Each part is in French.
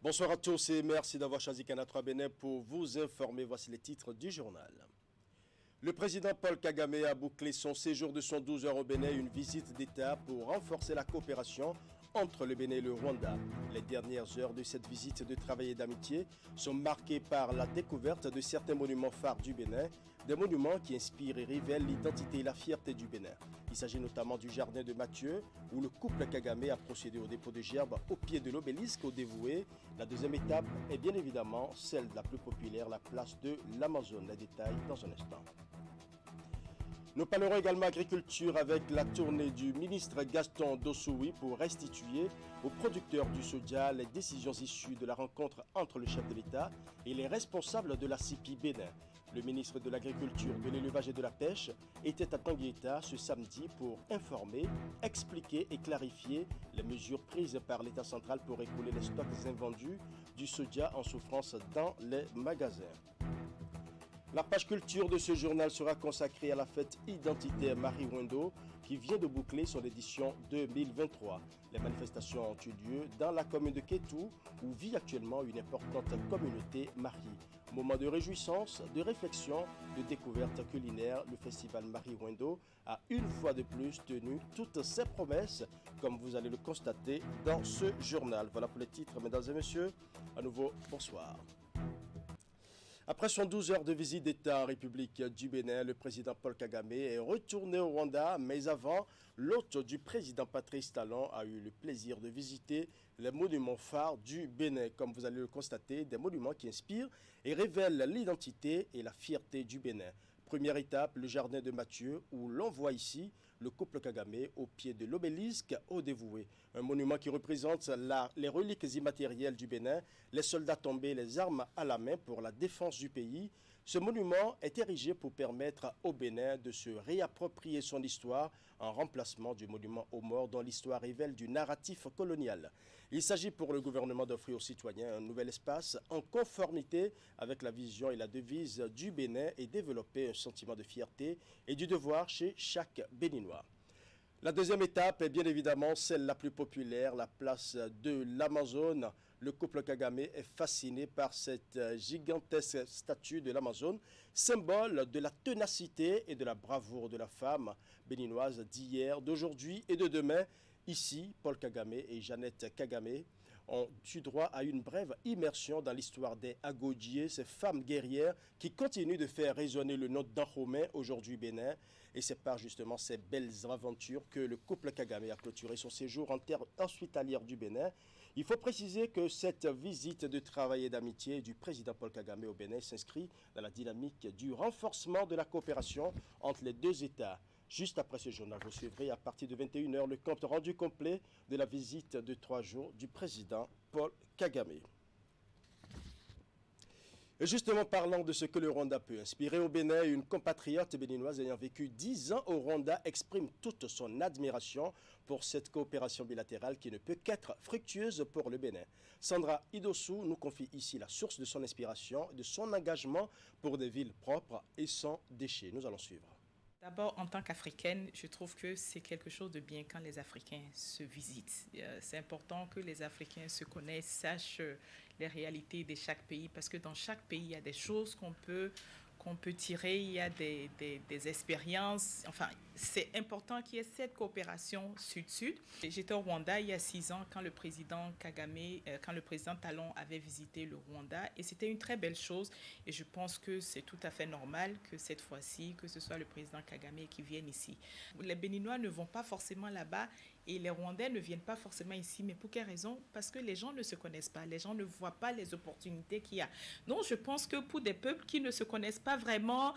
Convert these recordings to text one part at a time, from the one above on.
Bonsoir à tous et merci d'avoir choisi Canal 3 Bénin pour vous informer. Voici les titres du journal. Le président Paul Kagame a bouclé son séjour de 112 heures au Bénin, une visite d'État pour renforcer la coopération entre le Bénin et le Rwanda. Les dernières heures de cette visite de travail et d'amitié sont marquées par la découverte de certains monuments phares du Bénin, des monuments qui inspirent et révèlent l'identité et la fierté du Bénin. Il s'agit notamment du jardin de Mathieu, où le couple Kagame a procédé au dépôt de gerbes au pied de l'obélisque au dévoué. La deuxième étape est bien évidemment celle de la plus populaire, la place de l'Amazone. Les détails dans un instant. Nous parlerons également agriculture avec la tournée du ministre Gaston Dossoui pour restituer aux producteurs du soja les décisions issues de la rencontre entre le chef de l'État et les responsables de la CIPI Bénin. Le ministre de l'Agriculture, de l'Élevage et de la Pêche était à Tanguiéta ce samedi pour informer, expliquer et clarifier les mesures prises par l'État central pour écouler les stocks invendus du soja en souffrance dans les magasins. La page culture de ce journal sera consacrée à la fête identitaire Marie Wendo qui vient de boucler son édition 2023. Les manifestations ont eu lieu dans la commune de Kétou où vit actuellement une importante communauté mariée. Moment de réjouissance, de réflexion, de découverte culinaire, le festival Marie Wendo a une fois de plus tenu toutes ses promesses comme vous allez le constater dans ce journal. Voilà pour les titres, mesdames et messieurs. À nouveau, bonsoir. Après 112 heures de visite d'État en République du Bénin, le président Paul Kagame est retourné au Rwanda, mais avant, l'hôte du président Patrice Talon a eu le plaisir de visiter les monuments phares du Bénin. Comme vous allez le constater, des monuments qui inspirent et révèlent l'identité et la fierté du Bénin. Première étape, le jardin de Mathieu, où l'on voit ici le couple Kagame au pied de l'obélisque au dévoué. Un monument qui représente les reliques immatérielles du Bénin, les soldats tombés, les armes à la main pour la défense du pays. Ce monument est érigé pour permettre au Bénin de se réapproprier son histoire en remplacement du monument aux morts dont l'histoire révèle du narratif colonial. Il s'agit pour le gouvernement d'offrir aux citoyens un nouvel espace en conformité avec la vision et la devise du Bénin et développer un sentiment de fierté et du devoir chez chaque Béninois. La deuxième étape est bien évidemment celle la plus populaire, la place de l'Amazone. Le couple Kagame est fasciné par cette gigantesque statue de l'Amazone, symbole de la ténacité et de la bravoure de la femme béninoise d'hier, d'aujourd'hui et de demain. Ici, Paul Kagame et Jeannette Kagame ont eu droit à une brève immersion dans l'histoire des Agodiers, ces femmes guerrières qui continuent de faire résonner le nom d'Anhomé aujourd'hui Bénin. Et c'est par justement ces belles aventures que le couple Kagame a clôturé son séjour en terre hospitalière du Bénin. Il faut préciser que cette visite de travail et d'amitié du président Paul Kagame au Bénin s'inscrit dans la dynamique du renforcement de la coopération entre les deux États. Juste après ce journal, vous suivrez à partir de 21 h le compte rendu complet de la visite de 3 jours du président Paul Kagame. Et justement, parlant de ce que le Rwanda peut inspirer au Bénin, une compatriote béninoise ayant vécu 10 ans au Rwanda exprime toute son admiration pour cette coopération bilatérale qui ne peut qu'être fructueuse pour le Bénin. Sandra Idossou nous confie ici la source de son inspiration et de son engagement pour des villes propres et sans déchets. Nous allons suivre. D'abord, en tant qu'Africaine, je trouve que c'est quelque chose de bien quand les Africains se visitent. C'est important que les Africains se connaissent, sachent les réalités de chaque pays, parce que dans chaque pays, il y a des choses qu'on peut tirer, il y a des expériences. Enfin, c'est important qu'il y ait cette coopération sud-sud. J'étais au Rwanda il y a 6 ans quand le président Kagame, quand le président Talon avait visité le Rwanda, et c'était une très belle chose. Et je pense que c'est tout à fait normal que cette fois-ci, que ce soit le président Kagame qui vienne ici. Les Béninois ne vont pas forcément là-bas et les Rwandais ne viennent pas forcément ici. Mais pour quelle raison? Parce que les gens ne se connaissent pas, les gens ne voient pas les opportunités qu'il y a. Donc je pense que pour des peuples qui ne se connaissent pas vraiment,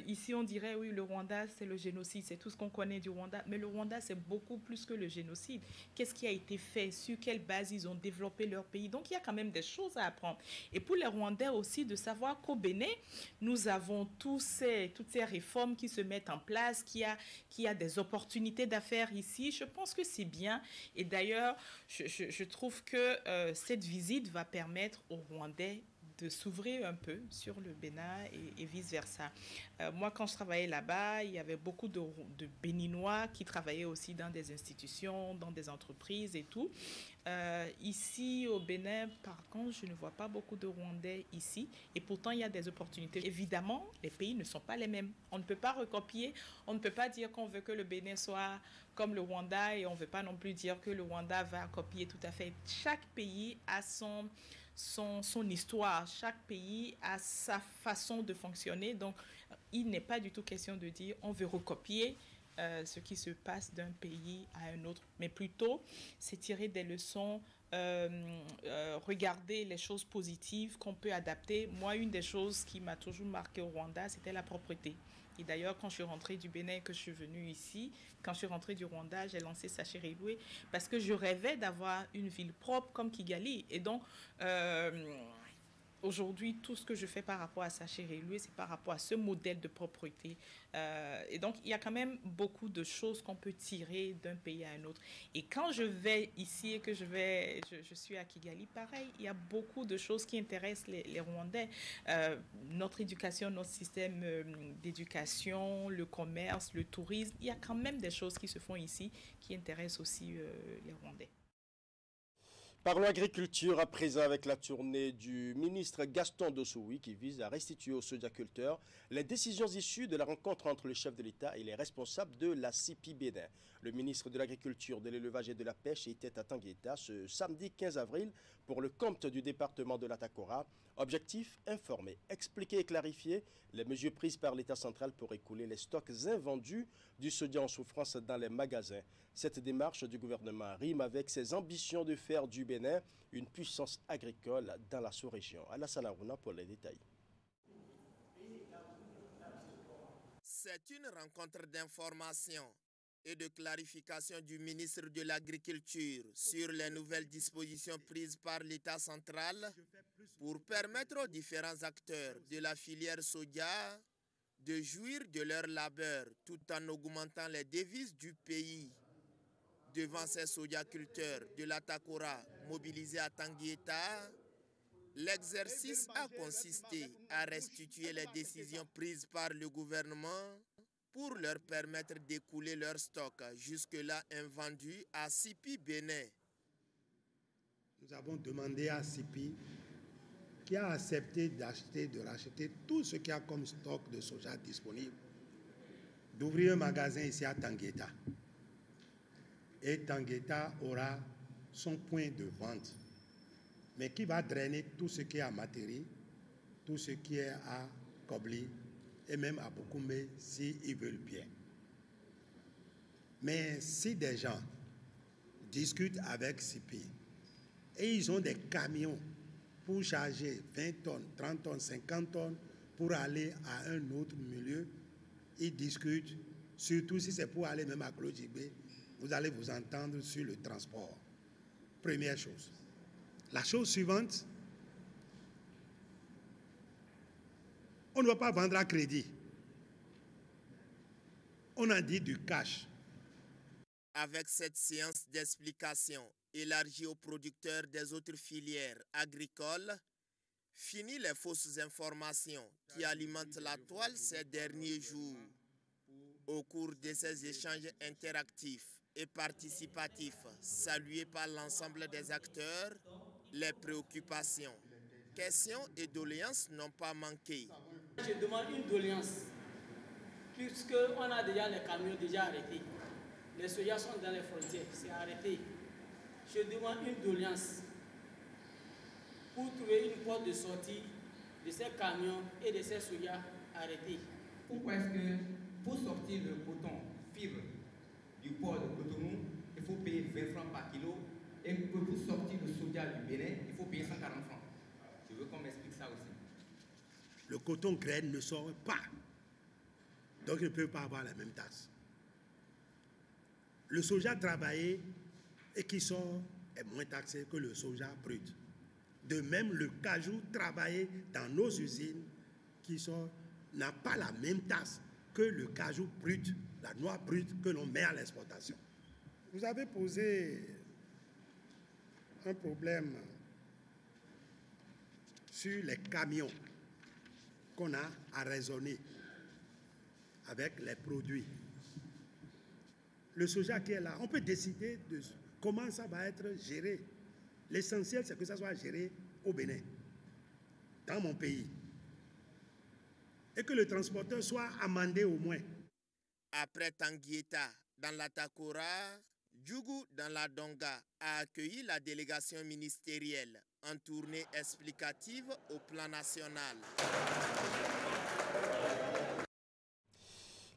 ici on dirait oui, le Rwanda c'est le génocide, c'est tout ce qu'on connaît du Rwanda, mais le Rwanda c'est beaucoup plus que le génocide. Qu'est-ce qui a été fait, sur quelle base ils ont développé leur pays? Donc il y a quand même des choses à apprendre. Et pour les Rwandais aussi de savoir qu'au Bénin, nous avons toutes ces réformes qui se mettent en place, qu'il y a des opportunités d'affaires ici. Je pense que c'est bien. Et d'ailleurs, je trouve que cette visite va permettre aux Rwandais de s'ouvrir un peu sur le Bénin et vice-versa. Moi, quand je travaillais là-bas, il y avait beaucoup de Béninois qui travaillaient aussi dans des institutions, dans des entreprises et tout. Ici, au Bénin, par contre, je ne vois pas beaucoup de Rwandais ici. Et pourtant, il y a des opportunités. Évidemment, les pays ne sont pas les mêmes. On ne peut pas recopier. On ne peut pas dire qu'on veut que le Bénin soit comme le Rwanda et on ne veut pas non plus dire que le Rwanda va copier tout à fait. Chaque pays a son histoire. Chaque pays a sa façon de fonctionner. Donc, il n'est pas du tout question de dire on veut recopier ce qui se passe d'un pays à un autre, mais plutôt c'est tirer des leçons, regarder les choses positives qu'on peut adapter. Moi, une des choses qui m'a toujours marqué au Rwanda, c'était la propreté. Et d'ailleurs, quand je suis rentrée du Bénin, que je suis venue ici, quand je suis rentrée du Rwanda, j'ai lancé Sachet Railway parce que je rêvais d'avoir une ville propre comme Kigali. Et donc, aujourd'hui, tout ce que je fais par rapport à Sachet Railway, c'est par rapport à ce modèle de propreté. Et donc, il y a quand même beaucoup de choses qu'on peut tirer d'un pays à un autre. Et quand je vais ici et que je suis à Kigali, pareil, il y a beaucoup de choses qui intéressent les Rwandais. Notre éducation, notre système d'éducation, le commerce, le tourisme, il y a quand même des choses qui se font ici qui intéressent aussi les Rwandais. Parlons agriculture à présent avec la tournée du ministre Gaston Dossoui qui vise à restituer aux sodiaculteurs les décisions issues de la rencontre entre le chef de l'État et les responsables de la CIPI Bénin. Le ministre de l'Agriculture, de l'Élevage et de la Pêche était à Tangueta ce samedi 15 avril pour le compte du département de l'Atakora. Objectif, informer, expliquer et clarifier les mesures prises par l'État central pour écouler les stocks invendus du sodia en souffrance dans les magasins. Cette démarche du gouvernement rime avec ses ambitions de faire du Bénin une puissance agricole dans la sous-région. Alassane Arouna pour les détails. C'est une rencontre d'information et de clarification du ministre de l'Agriculture sur les nouvelles dispositions prises par l'État central pour permettre aux différents acteurs de la filière soja de jouir de leur labeur tout en augmentant les devises du pays. Devant ces sojaculteurs de l'Atakora mobilisés à Tangueta, l'exercice a consisté à restituer les décisions prises par le gouvernement pour leur permettre d'écouler leur stock jusque-là invendu à CIPI Bénin. Nous avons demandé à CIPI, qui a accepté de racheter tout ce qu'il y a comme stock de soja disponible, d'ouvrir un magasin ici à Tangueta. Et Tangueta aura son point de vente, mais qui va drainer tout ce qui est à Materi, tout ce qui est à Kobli, et même à Bokoumé s'ils veulent bien. Mais si des gens discutent avec CIPI et ils ont des camions pour charger 20 tonnes, 30 tonnes, 50 tonnes pour aller à un autre milieu, ils discutent, surtout si c'est pour aller même à Klodjibé, vous allez vous entendre sur le transport. Première chose. La chose suivante, on ne va pas vendre à crédit. On a dit du cash. Avec cette séance d'explication élargie aux producteurs des autres filières agricoles, fini les fausses informations qui alimentent la toile ces derniers jours. Au cours de ces échanges interactifs et participatifs, salués par l'ensemble des acteurs, les préoccupations, questions et doléances n'ont pas manqué. Je demande une doléance, puisqu'on a déjà les camions déjà arrêtés. Les sojas sont dans les frontières, c'est arrêté. Je demande une doléance pour trouver une porte de sortie de ces camions et de ces sojas arrêtés. Pourquoi est-ce que pour sortir le coton fibre du port de Cotonou, il faut payer 20 francs par kilo et que pour sortir le soja du Bénin, il faut payer 140 francs? Je veux qu'on m'explique ça aussi. Le coton graine ne sort pas. Donc, il ne peut pas avoir la même taxe. Le soja travaillé et qui sort est moins taxé que le soja brut. De même, le cajou travaillé dans nos usines qui sort n'a pas la même taxe que le cajou brut, la noix brute que l'on met à l'exportation. Vous avez posé un problème sur les camions qu'on a à raisonner avec les produits. Le soja qui est là, on peut décider de comment ça va être géré. L'essentiel, c'est que ça soit géré au Bénin, dans mon pays. Et que le transporteur soit amendé au moins. Après Tanguieta dans la Takora, Djougou dans la Donga a accueilli la délégation ministérielle en tournée explicative au plan national.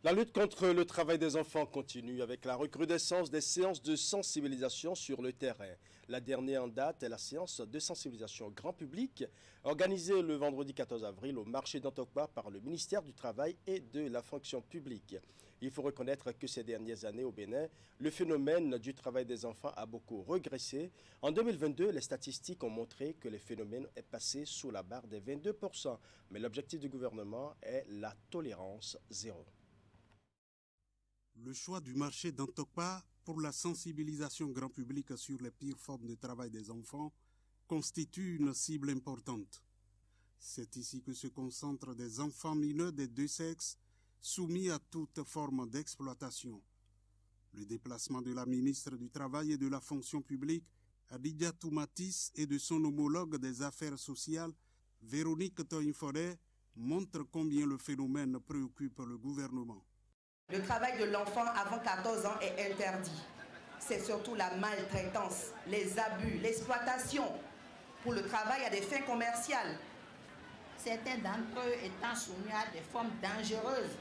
La lutte contre le travail des enfants continue avec la recrudescence des séances de sensibilisation sur le terrain. La dernière en date est la séance de sensibilisation grand public organisée le vendredi 14 avril au marché d'Antokpa par le ministère du Travail et de la Fonction publique. Il faut reconnaître que ces dernières années au Bénin, le phénomène du travail des enfants a beaucoup régressé. En 2022, les statistiques ont montré que le phénomène est passé sous la barre des 22%. Mais l'objectif du gouvernement est la tolérance zéro. Le choix du marché d'Antokpa pour la sensibilisation grand public sur les pires formes de travail des enfants constitue une cible importante. C'est ici que se concentrent des enfants mineurs des deux sexes soumis à toute forme d'exploitation. Le déplacement de la ministre du Travail et de la Fonction publique, Adidja Toumatis, et de son homologue des Affaires sociales, Véronique Toinforet, montre combien le phénomène préoccupe le gouvernement. Le travail de l'enfant avant 14 ans est interdit. C'est surtout la maltraitance, les abus, l'exploitation pour le travail à des fins commerciales. Certains d'entre eux étant soumis à des formes dangereuses,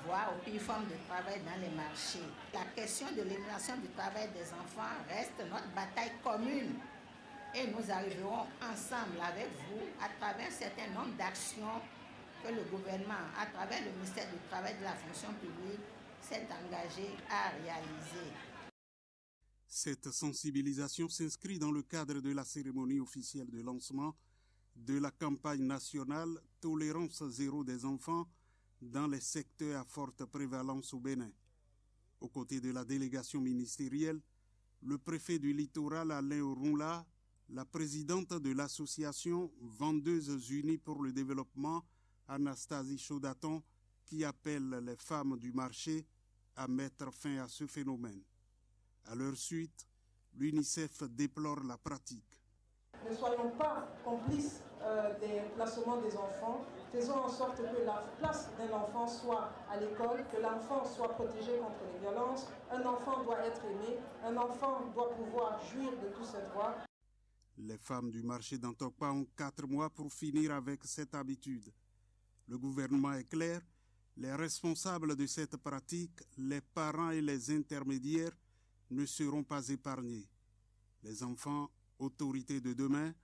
voire aux pires formes de travail dans les marchés. La question de l'élimination du travail des enfants reste notre bataille commune. Et nous arriverons ensemble avec vous à travers un certain nombre d'actions que le gouvernement, à travers le ministère du Travail et de la Fonction publique, s'est engagé à réaliser. Cette sensibilisation s'inscrit dans le cadre de la cérémonie officielle de lancement de la campagne nationale Tolérance zéro des enfants dans les secteurs à forte prévalence au Bénin. Aux côtés de la délégation ministérielle, le préfet du littoral Alain Orunla, la présidente de l'association Vendeuses Unies pour le développement, Anastasie Chaudaton, qui appelle les femmes du marché à mettre fin à ce phénomène. À leur suite, l'UNICEF déplore la pratique. Ne soyons pas complices des placements des enfants. Faisons en sorte que la place d'un enfant soit à l'école, que l'enfant soit protégé contre les violences. Un enfant doit être aimé, un enfant doit pouvoir jouir de tous ses droits. Les femmes du marché d'Antokpa ont 4 mois pour finir avec cette habitude. Le gouvernement est clair, les responsables de cette pratique, les parents et les intermédiaires ne seront pas épargnés. Les enfants, autorités de demain,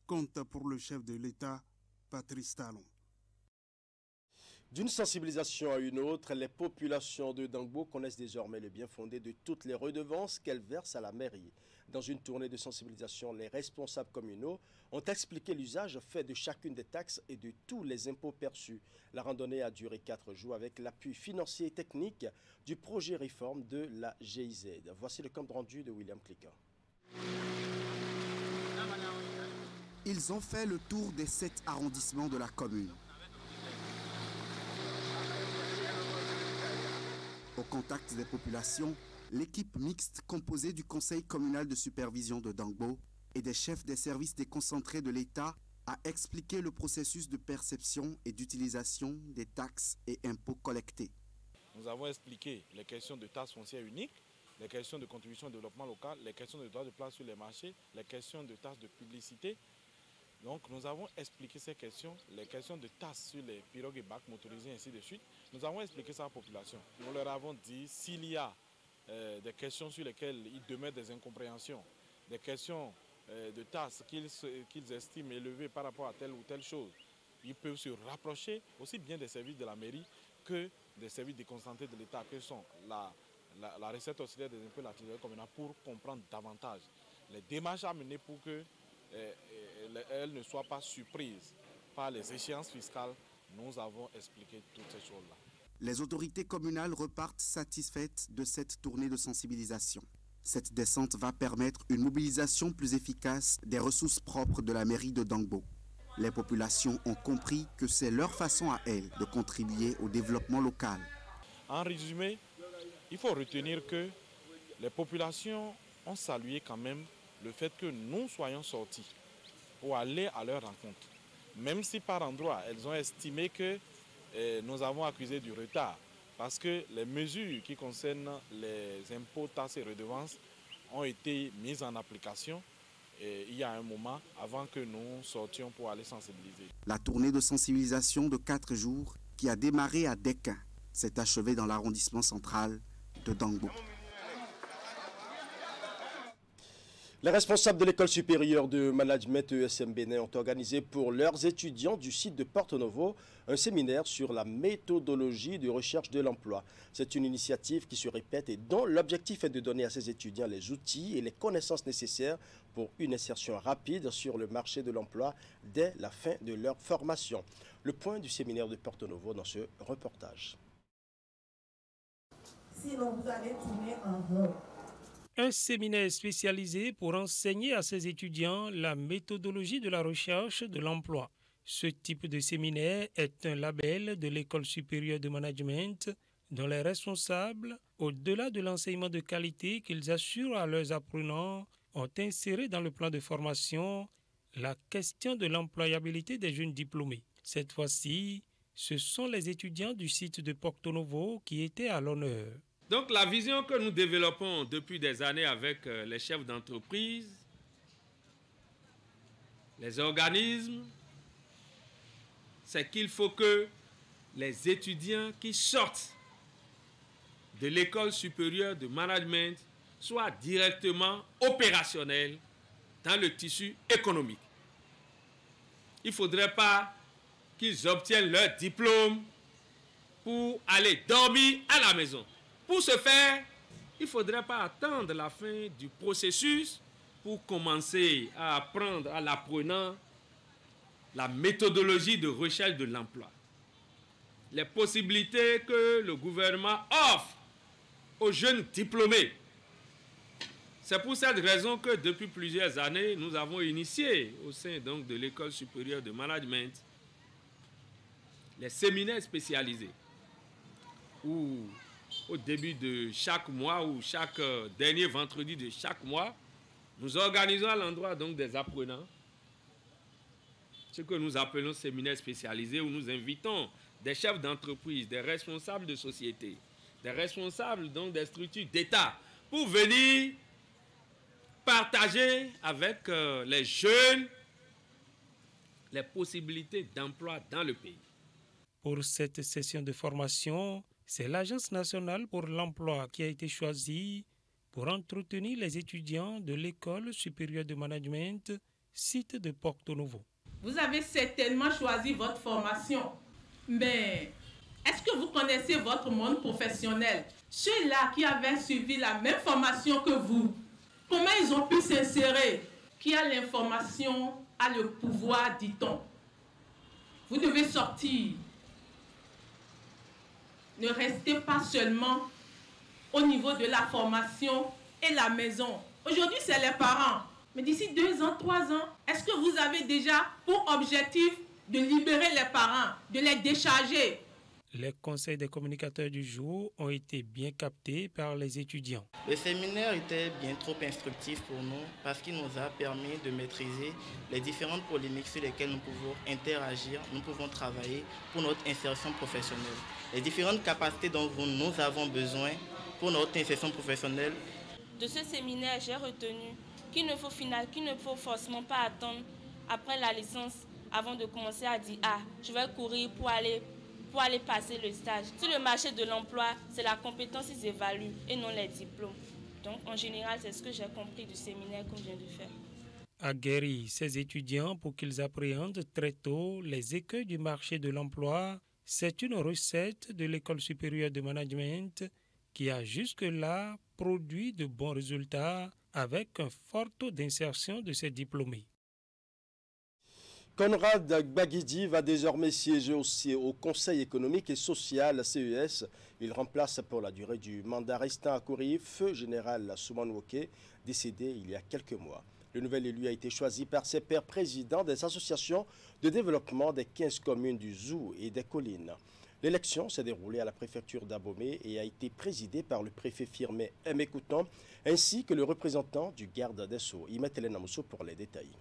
comptent pour le chef de l'État, Patrice Talon. D'une sensibilisation à une autre, les populations de Dangbo connaissent désormais le bien fondé de toutes les redevances qu'elles versent à la mairie. Dans une tournée de sensibilisation, les responsables communaux ont expliqué l'usage fait de chacune des taxes et de tous les impôts perçus. La randonnée a duré 4 jours avec l'appui financier et technique du projet réforme de la GIZ. Voici le compte rendu de William Clicker. Ils ont fait le tour des 7 arrondissements de la commune. Au contact des populations, l'équipe mixte composée du conseil communal de supervision de Dangbo et des chefs des services déconcentrés de l'État a expliqué le processus de perception et d'utilisation des taxes et impôts collectés. Nous avons expliqué les questions de taxes foncières uniques, les questions de contribution au développement local, les questions de droit de place sur les marchés, les questions de taxes de publicité. Donc nous avons expliqué ces questions, les questions de taxes sur les pirogues et bacs motorisés, ainsi de suite. Nous avons expliqué ça à la population. Nous leur avons dit s'il y a des questions sur lesquelles ils demeurent des incompréhensions, des questions de taxes qu'ils estiment élevées par rapport à telle ou telle chose, ils peuvent se rapprocher aussi bien des services de la mairie que des services déconcentrés de l'État, que sont la recette auxiliaire des impôts et la trésorerie communale, pour comprendre davantage les démarches à mener pour que elles ne soient pas surprises par les échéances fiscales. Nous avons expliqué toutes ces choses-là. Les autorités communales repartent satisfaites de cette tournée de sensibilisation. Cette descente va permettre une mobilisation plus efficace des ressources propres de la mairie de Dangbo. Les populations ont compris que c'est leur façon à elles de contribuer au développement local. En résumé, il faut retenir que les populations ont salué quand même le fait que nous soyons sortis pour aller à leur rencontre. Même si par endroits, elles ont estimé que nous avons accusé du retard parce que les mesures qui concernent les impôts, taxes et redevances ont été mises en application il y a un moment avant que nous sortions pour aller sensibiliser. La tournée de sensibilisation de 4 jours qui a démarré à Dequin s'est achevée dans l'arrondissement central de Dangbo. Les responsables de l'école supérieure de management ESM Bénin ont organisé pour leurs étudiants du site de Porto Novo un séminaire sur la méthodologie de recherche de l'emploi. C'est une initiative qui se répète et dont l'objectif est de donner à ces étudiants les outils et les connaissances nécessaires pour une insertion rapide sur le marché de l'emploi dès la fin de leur formation. Le point du séminaire de Porto Novo dans ce reportage. Sinon, vous allez tourner en rond. Un séminaire spécialisé pour enseigner à ses étudiants la méthodologie de la recherche de l'emploi. Ce type de séminaire est un label de l'École supérieure de management dont les responsables, au-delà de l'enseignement de qualité qu'ils assurent à leurs apprenants, ont inséré dans le plan de formation la question de l'employabilité des jeunes diplômés. Cette fois-ci, ce sont les étudiants du site de Porto Novo qui étaient à l'honneur. Donc la vision que nous développons depuis des années avec les chefs d'entreprise, les organismes, c'est qu'il faut que les étudiants qui sortent de l'école supérieure de management soient directement opérationnels dans le tissu économique. Il ne faudrait pas qu'ils obtiennent leur diplôme pour aller dormir à la maison. Pour ce faire, il ne faudrait pas attendre la fin du processus pour commencer à apprendre à l'apprenant la méthodologie de recherche de l'emploi. Les possibilités que le gouvernement offre aux jeunes diplômés. C'est pour cette raison que depuis plusieurs années, nous avons initié au sein donc de l'École supérieure de management les séminaires spécialisés où au début de chaque mois ou chaque dernier vendredi de chaque mois, nous organisons à l'endroit donc des apprenants ce que nous appelons séminaires spécialisés où nous invitons des chefs d'entreprise, des responsables de société, des responsables donc des structures d'État pour venir partager avec les jeunes les possibilités d'emploi dans le pays. Pour cette session de formation, c'est l'Agence nationale pour l'emploi qui a été choisie pour entretenir les étudiants de l'École supérieure de management, site de Porto Novo. Vous avez certainement choisi votre formation, mais est-ce que vous connaissez votre monde professionnel? Ceux-là qui avaient suivi la même formation que vous, comment ils ont pu s'insérer? Qui a l'information a le pouvoir, dit-on. Vous devez sortir. Ne restez pas seulement au niveau de la formation et la maison. Aujourd'hui, c'est les parents. Mais d'ici 2 ans, 3 ans, est-ce que vous avez déjà pour objectif de libérer les parents, de les décharger? Les conseils des communicateurs du jour ont été bien captés par les étudiants. Le séminaire était bien trop instructif pour nous parce qu'il nous a permis de maîtriser les différentes polémiques sur lesquelles nous pouvons interagir, nous pouvons travailler pour notre insertion professionnelle. Les différentes capacités dont nous avons besoin pour notre insertion professionnelle. De ce séminaire, j'ai retenu qu'il ne faut forcément pas attendre après la licence avant de commencer à dire « Ah, je vais courir pour aller passer le stage ». Sur le marché de l'emploi, c'est la compétence qui s'évalue et non les diplômes. Donc, en général, c'est ce que j'ai compris du séminaire qu'on vient de faire. Aguerrir ces étudiants pour qu'ils appréhendent très tôt les écueils du marché de l'emploi, c'est une recette de l'École supérieure de management qui a jusque-là produit de bons résultats avec un fort taux d'insertion de ses diplômés. Conrad Gbagidi va désormais siéger aussi au Conseil économique et social CES. Il remplace pour la durée du mandat restant à courir feu général Souman Woké, décédé il y a quelques mois. Le nouvel élu a été choisi par ses pairs présidents des associations de développement des 15 communes du Zou et des collines. L'élection s'est déroulée à la préfecture d'Abomey et a été présidée par le préfet Firmin Mekouton ainsi que le représentant du garde des Sceaux. Imet Hélène Amousso pour les détails.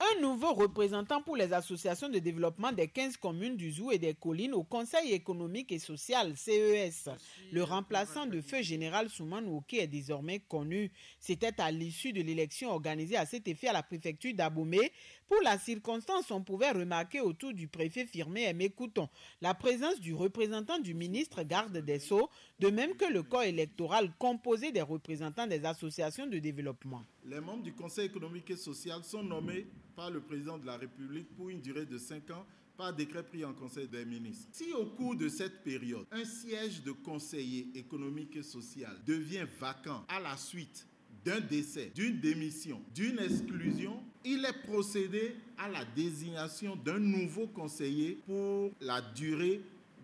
Un nouveau représentant pour les associations de développement des 15 communes du Zou et des collines au Conseil économique et social, CES. Le remplaçant de feu général Souman Ouké est désormais connu. C'était à l'issue de l'élection organisée à cet effet à la préfecture d'Abomey. Pour la circonstance, on pouvait remarquer autour du préfet Firmin Mekouton la présence du représentant du ministre garde des Sceaux, de même que le corps électoral composé des représentants des associations de développement. Les membres du Conseil économique et social sont nommés par le président de la République pour une durée de 5 ans par décret pris en Conseil des ministres. Si au cours de cette période, un siège de conseiller économique et social devient vacant à la suite d'un décès, d'une démission, d'une exclusion, il est procédé à la désignation d'un nouveau conseiller pour la durée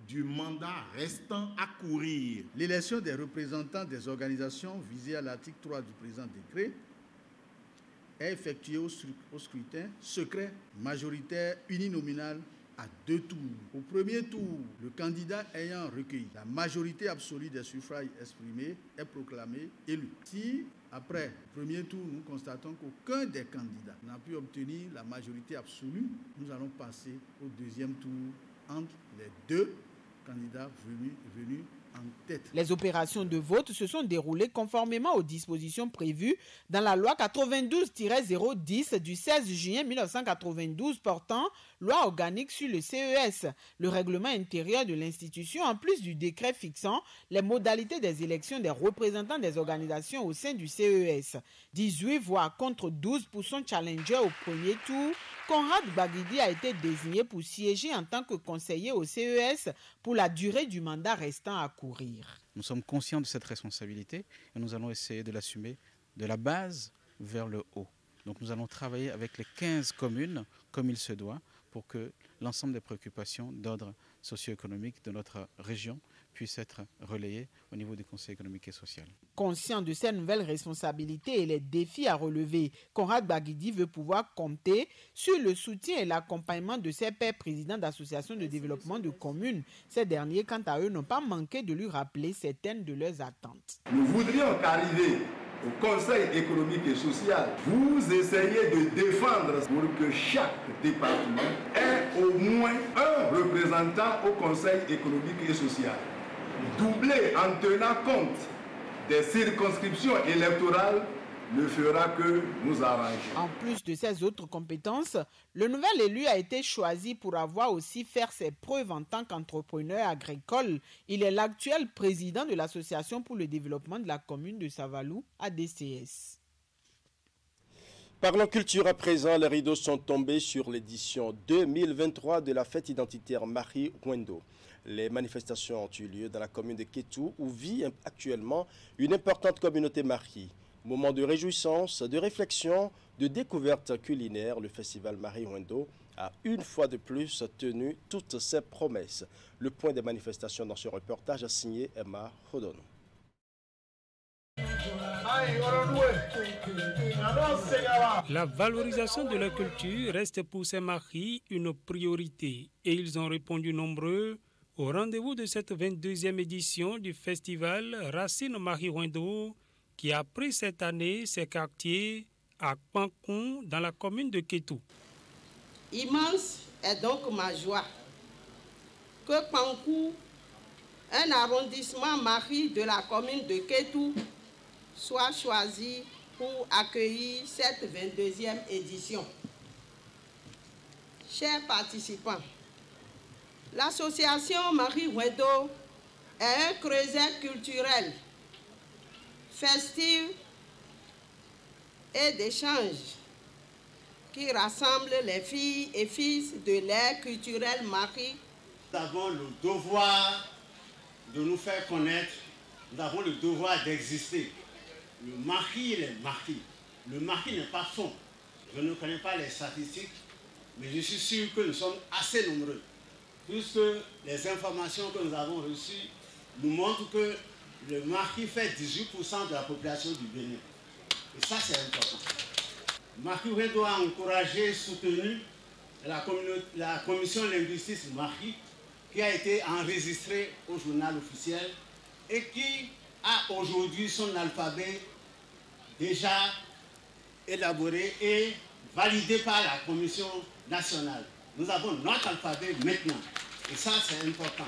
du mandat restant à courir. L'élection des représentants des organisations visées à l'article 3 du présent décret est effectuée au scrutin secret majoritaire uninominal à 2 tours. Au premier tour, le candidat ayant recueilli la majorité absolue des suffrages exprimés est proclamé élu. Si, après le premier tour, nous constatons qu'aucun des candidats n'a pu obtenir la majorité absolue, nous allons passer au deuxième tour entre les 2 candidats venus en tête. Les opérations de vote se sont déroulées conformément aux dispositions prévues dans la loi 92-010 du 16 juillet 1992 portant loi organique sur le CES, le règlement intérieur de l'institution, en plus du décret fixant les modalités des élections des représentants des organisations au sein du CES. 18 voix contre 12 pour son challenger au premier tour. Conrad Baguidi a été désigné pour siéger en tant que conseiller au CES pour la durée du mandat restant à courir. Nous sommes conscients de cette responsabilité et nous allons essayer de l'assumer de la base vers le haut. Donc nous allons travailler avec les 15 communes comme il se doit pour que l'ensemble des préoccupations d'ordre socio-économique de notre région puissent être relayées au niveau du Conseil économique et social. Conscient de ces nouvelles responsabilités et les défis à relever, Conrad Baguidi veut pouvoir compter sur le soutien et l'accompagnement de ses pairs présidents d'associations de développement de communes. Ces derniers, quant à eux, n'ont pas manqué de lui rappeler certaines de leurs attentes. Nous voudrions qu'arriver au Conseil économique et social, vous essayez de défendre pour que chaque département ait au moins un représentant au Conseil économique et social, doublé en tenant compte des circonscriptions électorales ne fera que nous arranger. En plus de ses autres compétences, le nouvel élu a été choisi pour avoir aussi fait ses preuves en tant qu'entrepreneur agricole. Il est l'actuel président de l'Association pour le développement de la commune de Savalou, ADCS. Parlons culture à présent, les rideaux sont tombés sur l'édition 2023 de la fête identitaire Marie Wendo. Les manifestations ont eu lieu dans la commune de Kétou où vit actuellement une importante communauté Marie. Moment de réjouissance, de réflexion, de découverte culinaire, le festival Marie Wendo a une fois de plus tenu toutes ses promesses. Le point des manifestations dans ce reportage a signé Emma Hodon. La valorisation de la culture reste pour ces maris une priorité et ils ont répondu nombreux au rendez-vous de cette 22e édition du festival Racine Marie Wendo qui a pris cette année ses quartiers à Pancon dans la commune de Kétou. Immense est donc ma joie que Pancon, un arrondissement Marie de la commune de Kétou, soit choisi pour accueillir cette 22e édition. Chers participants, l'association Marie Wendo est un creuset culturel, festif et d'échange qui rassemble les filles et fils de l'ère culturelle Marie. Nous avons le devoir de nous faire connaître, nous avons le devoir d'exister. Le Marie, il est Marie. Le Marie n'est pas faux. Je ne connais pas les statistiques, mais je suis sûr que nous sommes assez nombreux. Puisque les informations que nous avons reçues nous montrent que le Marie fait 18% de la population du Bénin. Et ça, c'est important. Marie Wendo a encouragé, soutenu la commission linguistique Marie, qui a été enregistrée au journal officiel et qui a aujourd'hui son alphabet déjà élaboré et validé par la commission nationale. Nous avons notre alphabet maintenant et ça c'est important.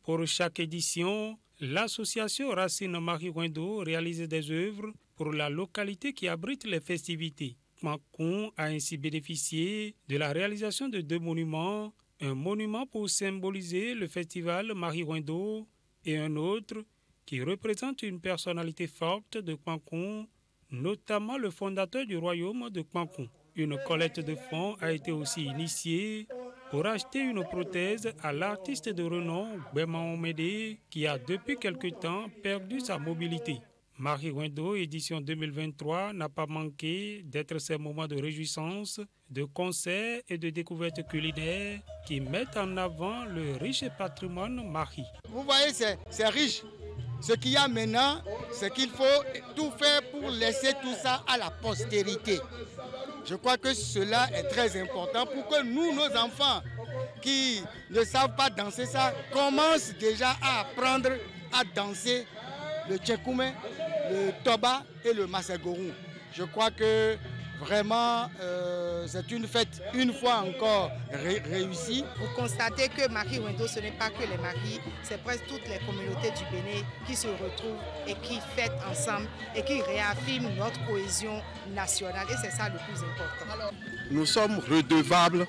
Pour chaque édition, l'association Racine Marie Wendo réalise des œuvres pour la localité qui abrite les festivités. Kpankun a ainsi bénéficié de la réalisation de 2 monuments, un monument pour symboliser le festival Marie Wendo et un autre qui représente une personnalité forte de Kpankun, notamment le fondateur du royaume de Kpankun. Une collecte de fonds a été aussi initiée pour acheter une prothèse à l'artiste de renom Bema Omede qui a depuis quelque temps perdu sa mobilité. Marie Wendo, édition 2023, n'a pas manqué d'être ces moments de réjouissance, de concerts et de découvertes culinaires qui mettent en avant le riche patrimoine Marie. Vous voyez, c'est riche. Ce qu'il y a maintenant, c'est qu'il faut tout faire pour laisser tout ça à la postérité. Je crois que cela est très important pour que nous, nos enfants qui ne savent pas danser ça, commencent déjà à apprendre à danser le tchekoumé, le toba et le masagorou. Je crois que vraiment c'est une fête une fois encore réussie. Vous constatez que Marie Wendo, ce n'est pas que les maris, c'est presque toutes les communautés du Bénin qui se retrouvent et qui fêtent ensemble et qui réaffirment notre cohésion nationale et c'est ça le plus important. Nous sommes redevables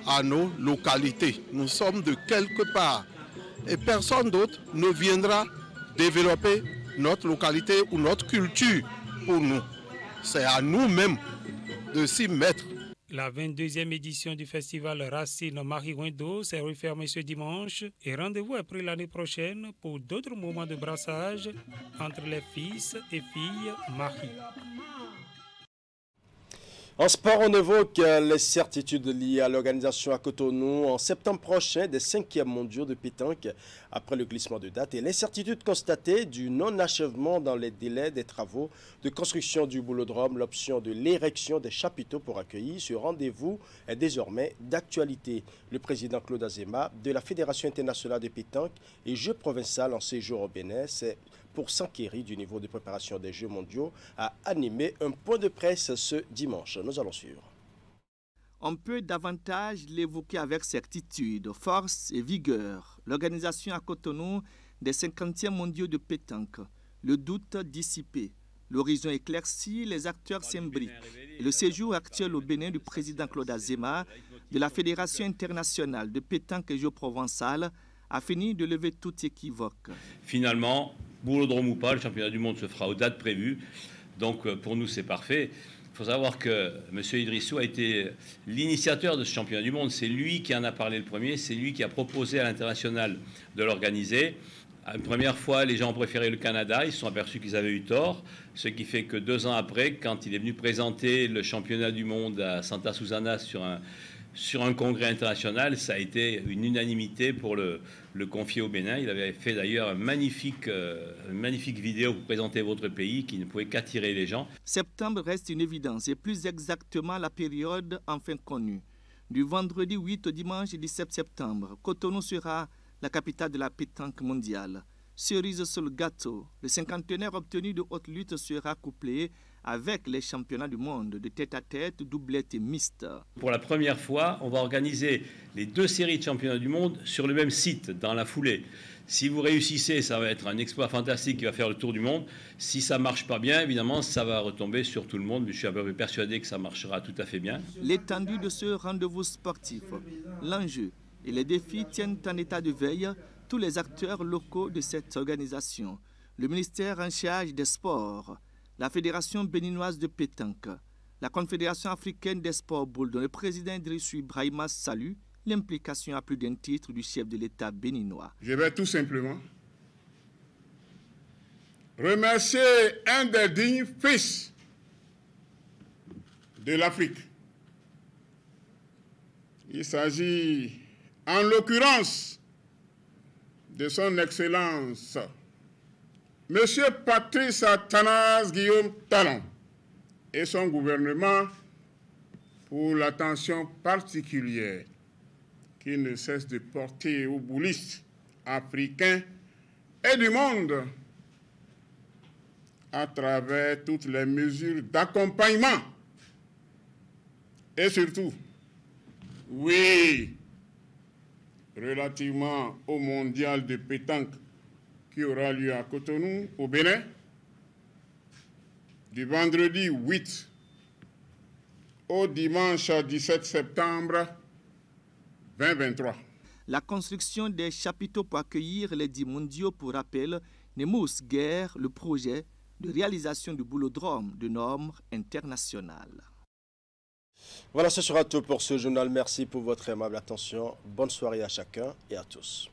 à nos localités. Nous sommes de quelque part et personne d'autre ne viendra développer notre localité ou notre culture pour nous. C'est à nous-mêmes de s'y mettre. La 22e édition du festival Racine Marie Wendo s'est refermée ce dimanche et rendez-vous est pris l'année prochaine pour d'autres moments de brassage entre les fils et filles Marie. En sport, on évoque les certitudes liées à l'organisation à Cotonou en septembre prochain des 5e mondiaux de pétanque après le glissement de date et l'incertitude constatée du non-achèvement dans les délais des travaux de construction du boulodrome. L'option de l'érection des chapiteaux pour accueillir ce rendez-vous est désormais d'actualité. Le président Claude Azema de la Fédération internationale de pétanque et Jeux provinciaux en séjour au Bénin, c'est pour s'enquérir du niveau de préparation des Jeux mondiaux, a animé un point de presse ce dimanche. Nous allons suivre. On peut davantage l'évoquer avec certitude, force et vigueur. L'organisation à Cotonou des 50e mondiaux de pétanque. Le doute dissipé, l'horizon éclairci, les acteurs s'imbriquent. Et le séjour actuel au Bénin du président Claude Azema de la Fédération internationale de pétanque et Jeux provençaux a fini de lever tout équivoque. Finalement, boulodrome ou pas, le championnat du monde se fera aux dates prévues. Donc pour nous, c'est parfait. Il faut savoir que M. Idrissou a été l'initiateur de ce championnat du monde. C'est lui qui en a parlé le premier, c'est lui qui a proposé à l'international de l'organiser. Une première fois, les gens ont préféré le Canada, ils se sont aperçus qu'ils avaient eu tort, ce qui fait que 2 ans après, quand il est venu présenter le championnat du monde à Santa Susana sur un congrès international, ça a été une unanimité pour le confier au Bénin. Il avait fait d'ailleurs une magnifique vidéo pour présenter votre pays qui ne pouvait qu'attirer les gens. Septembre reste une évidence et plus exactement la période enfin connue. Du vendredi 8 au dimanche 17 septembre, Cotonou sera la capitale de la pétanque mondiale. Cerise sur le gâteau, le cinquantenaire obtenu de haute lutte sera couplé avec les championnats du monde de tête-à-tête, doublette et mixte. Pour la première fois, on va organiser les 2 séries de championnats du monde sur le même site, dans la foulée. Si vous réussissez, ça va être un exploit fantastique qui va faire le tour du monde. Si ça ne marche pas bien, évidemment, ça va retomber sur tout le monde. Mais je suis à peu près persuadé que ça marchera tout à fait bien. L'étendue de ce rendez-vous sportif, l'enjeu et les défis tiennent en état de veille tous les acteurs locaux de cette organisation. Le ministère en charge des sports, la Fédération béninoise de pétanque, la Confédération africaine des sports boules, dont le président Idrissou Ibrahima salue l'implication à plus d'un titre du chef de l'État béninois. Je vais tout simplement remercier un des dignes fils de l'Afrique. Il s'agit en l'occurrence de son Excellence Monsieur Patrice Athanase Guillaume Talon, et son gouvernement pour l'attention particulière qui ne cesse de porter aux boulistes africains et du monde à travers toutes les mesures d'accompagnement et surtout, oui, relativement au mondial de pétanque qui aura lieu à Cotonou, au Bénin, du vendredi 8 au dimanche 17 septembre 2023. La construction des chapiteaux pour accueillir les 10 mondiaux, pour rappel, n'émousse guère le projet de réalisation du boulodrome de normes internationales. Voilà, ce sera tout pour ce journal. Merci pour votre aimable attention. Bonne soirée à chacun et à tous.